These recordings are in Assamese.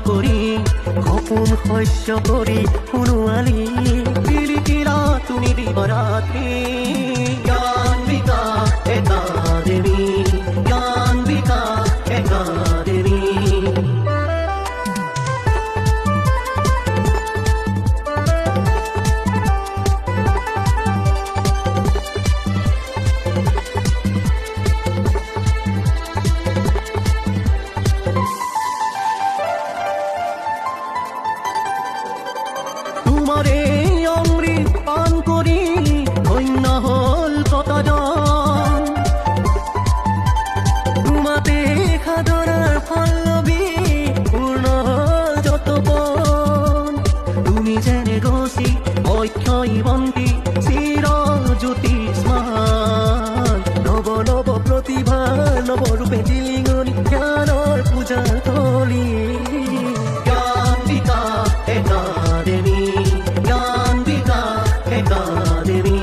কৰি সপোন শস্য কৰি সোণোৱালী বিলিকিলা তুমি দিবৰাত্ৰি জ্ঞানবিকা একাডেমী জ্ঞানবিকা একাডেমী তোমারে অমৃত পান করি ধন্য হল কতজন তোমাতে খাদরার পল্লবী পূর্ণ হল যত বন তুমি জেনে গছি অক্ষয় বন্তি চির জ্যোতিষ্মান নব নব প্রতিভা নবরূপে জিলিঙনি জ্ঞানৰ পূজাৰ থলী জ্ঞানবিকা একাডেমী জ্ঞানবিকা একাডেমী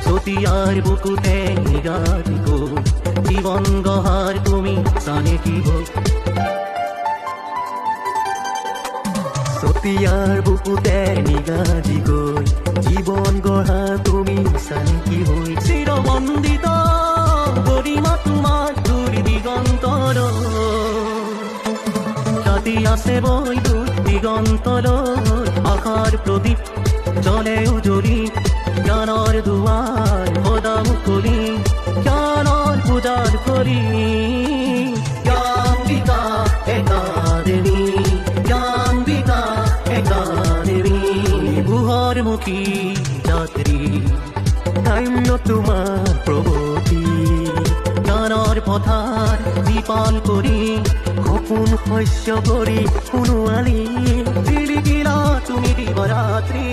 চতিয়াৰ বুকুতে নিগাৰিব জীৱন গঢ়াৰ তুমি জানে কি হ'ল চতিয়াৰ বুকুতে নিগাজি গৈ জীৱন গঢ়া তুমি জানে কি হৈ চিৰবন্দিত গৰিমা তোমাৰ দূৰ দিগন্তৰ খ্যাতি আছে বৈ দূৰ দিগন্তৰ আশাৰ প্ৰদীপ জ্বলে উজলি জ্ঞানৰ দুৱাৰ সদা মুকলি জ্ঞানৰ পূজাৰ কৰি জ্ঞানবিকা একাডেমী জ্ঞানবিকা একাডেমী বুহৰমুখী যাত্ৰী ধন্য তোমাৰ প্ৰগতি জ্ঞানৰ পথাৰ বিপাল কৰি সপোন শস্য কৰি সোণোৱালী জিলিকিলা তুমি দিবৰাত্ৰি